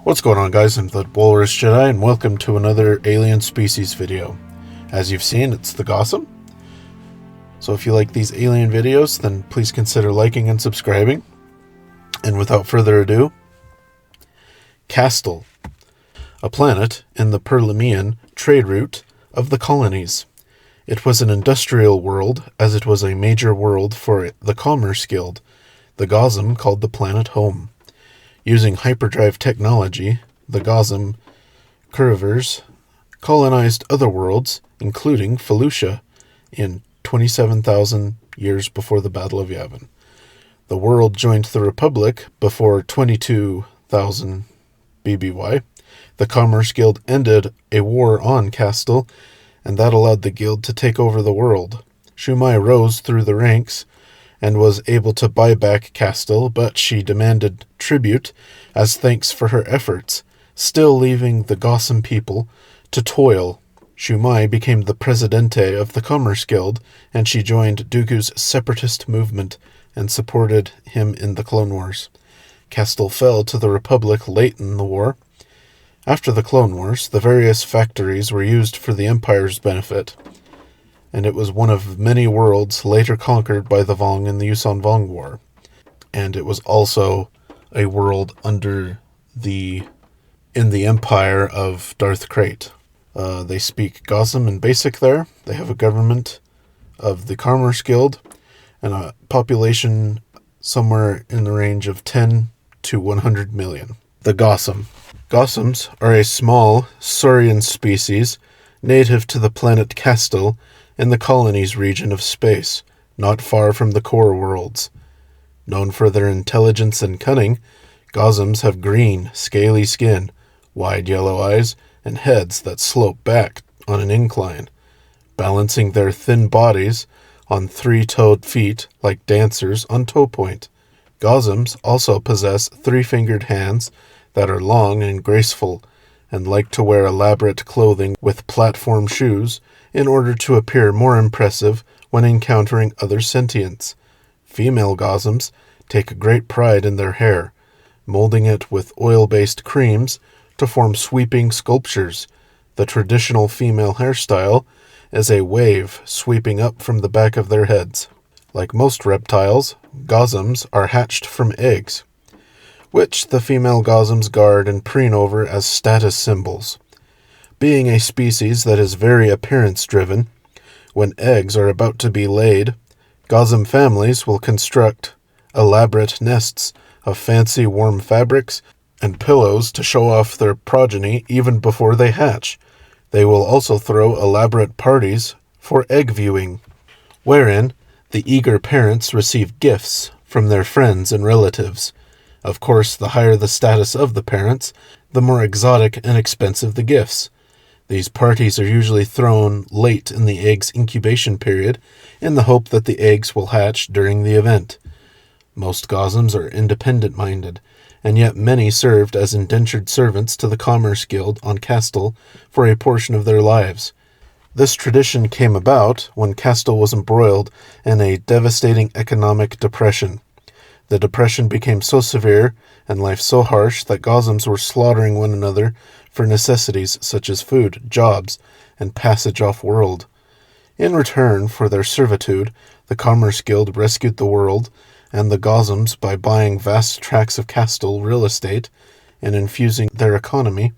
What's going on, guys? I'm the Walrus Jedi, and welcome to another Alien Species video. As you've seen, it's the Gossam. So if you like these alien videos, then please consider liking and subscribing. And without further ado, Castell, a planet in the Perlemian trade route of the colonies. It was an industrial world, as it was a major world for the Commerce Guild. The Gossam called the planet home. Using hyperdrive technology, the Gossam Couriers colonized other worlds, including Felucia, in 27,000 years before the Battle of Yavin. The world joined the Republic before 22,000 BBY. The Commerce Guild ended a war on Castell, and that allowed the guild to take over the world. Shumai rose through the ranks and was able to buy back Castell, but she demanded tribute as thanks for her efforts, still leaving the Gossam people to toil. Shumai became the Presidente of the Commerce Guild, and she joined Dooku's separatist movement and supported him in the Clone Wars. Castell fell to the Republic late in the war. After the Clone Wars, the various factories were used for the Empire's benefit, and it was one of many worlds later conquered by the Vong in the Yuuzhan Vong War. And it was also a world in the Empire of Darth Krayt. They speak Gossam and Basic there. They have a government of the Commerce Guild and a population somewhere in the range of 10 to 100 million. The Gossam. Gossams are a small saurian species native to the planet Castell in the colonies region of space, not far from the core worlds. Known for their intelligence and cunning, Gossams have green, scaly skin, wide yellow eyes, and heads that slope back on an incline, balancing their thin bodies on three-toed feet like dancers on toe point. Gossams also possess three-fingered hands that are long and graceful, and like to wear elaborate clothing with platform shoes in order to appear more impressive when encountering other sentients. Female Gossams take great pride in their hair, molding it with oil-based creams to form sweeping sculptures. The traditional female hairstyle is a wave sweeping up from the back of their heads. Like most reptiles, Gossams are hatched from eggs, which the female Gossams guard and preen over as status symbols. Being a species that is very appearance-driven, when eggs are about to be laid, Gossam families will construct elaborate nests of fancy warm fabrics and pillows to show off their progeny even before they hatch. They will also throw elaborate parties for egg viewing, wherein the eager parents receive gifts from their friends and relatives. Of course, the higher the status of the parents, the more exotic and expensive the gifts. These parties are usually thrown late in the egg's incubation period in the hope that the eggs will hatch during the event. Most Gossams are independent-minded, and yet many served as indentured servants to the Commerce Guild on Castell for a portion of their lives. This tradition came about when Castell was embroiled in a devastating economic depression. The depression became so severe and life so harsh that Gossams were slaughtering one another for necessities such as food, jobs, and passage off-world. In return for their servitude, the Commerce Guild rescued the world and the Gossams by buying vast tracts of Castell real estate and infusing their economy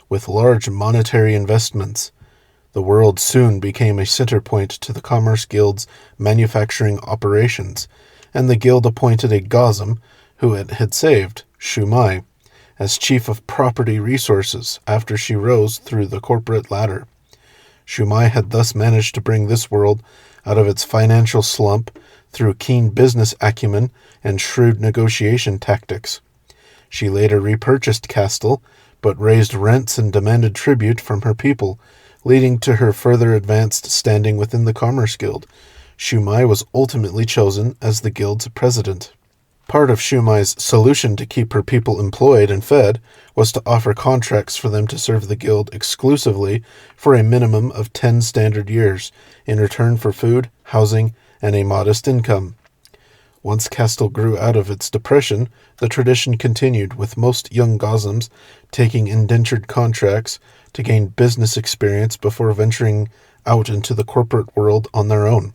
with large monetary investments. The world soon became a center point to the Commerce Guild's manufacturing operations, and the guild appointed a Gossam who it had saved, Shumai, as chief of property resources after she rose through the corporate ladder. Shumai had thus managed to bring this world out of its financial slump through keen business acumen and shrewd negotiation tactics. She later repurchased Castell, but raised rents and demanded tribute from her people, leading to her further advanced standing within the Commerce Guild. Shumai was ultimately chosen as the guild's president. Part of Shumai's solution to keep her people employed and fed was to offer contracts for them to serve the guild exclusively for a minimum of 10 standard years in return for food, housing, and a modest income. Once Castell grew out of its depression, the tradition continued, with most young Gossams taking indentured contracts to gain business experience before venturing out into the corporate world on their own.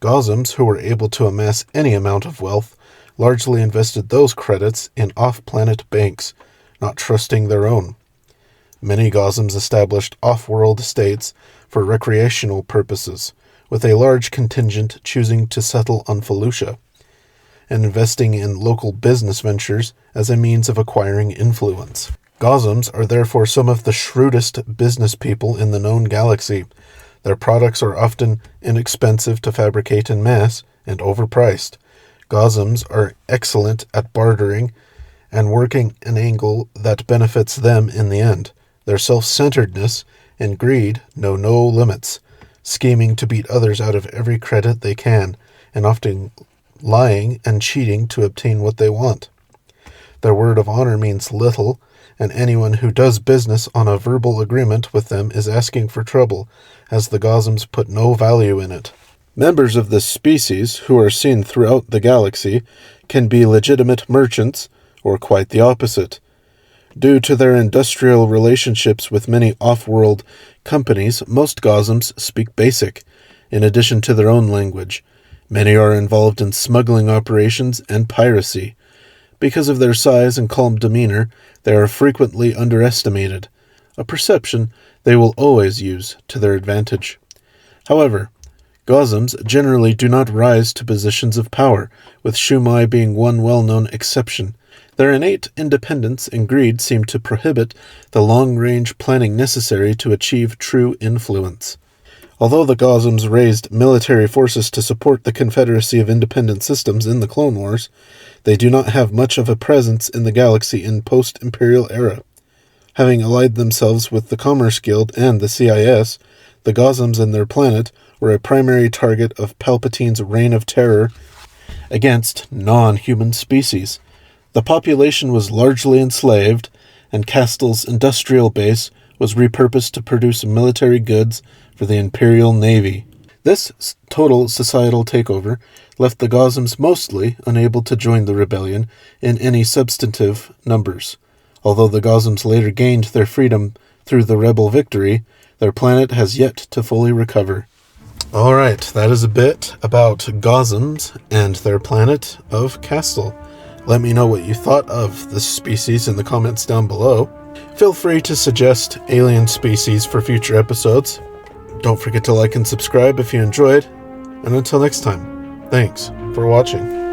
Gossams who were able to amass any amount of wealth largely invested those credits in off-planet banks, not trusting their own. Many Gossams established off-world estates for recreational purposes, with a large contingent choosing to settle on Felucia, and investing in local business ventures as a means of acquiring influence. Gossams are therefore some of the shrewdest business people in the known galaxy. Their products are often inexpensive to fabricate in mass and overpriced. Gossams are excellent at bartering and working an angle that benefits them in the end. Their self-centeredness and greed know no limits, scheming to beat others out of every credit they can, and often lying and cheating to obtain what they want. Their word of honor means little, and anyone who does business on a verbal agreement with them is asking for trouble, as the Gossams put no value in it. Members of this species, who are seen throughout the galaxy, can be legitimate merchants, or quite the opposite. Due to their industrial relationships with many off-world companies, most Gossams speak Basic, in addition to their own language. Many are involved in smuggling operations and piracy. Because of their size and calm demeanor, they are frequently underestimated, a perception they will always use to their advantage. However, Gossams generally do not rise to positions of power, with Shumai being one well-known exception. Their innate independence and greed seem to prohibit the long-range planning necessary to achieve true influence. Although the Gossams raised military forces to support the Confederacy of Independent Systems in the Clone Wars, they do not have much of a presence in the galaxy in post-Imperial era. Having allied themselves with the Commerce Guild and the CIS, the Gossams and their planet were a primary target of Palpatine's reign of terror against non-human species. The population was largely enslaved, and Castell's industrial base was repurposed to produce military goods for the Imperial Navy. This total societal takeover left the Gossams mostly unable to join the rebellion in any substantive numbers. Although the Gossams later gained their freedom through the rebel victory, their planet has yet to fully recover. Alright, that is a bit about Gossams and their planet of Castell. Let me know what you thought of this species in the comments down below. Feel free to suggest alien species for future episodes. Don't forget to like and subscribe if you enjoyed. And until next time, thanks for watching.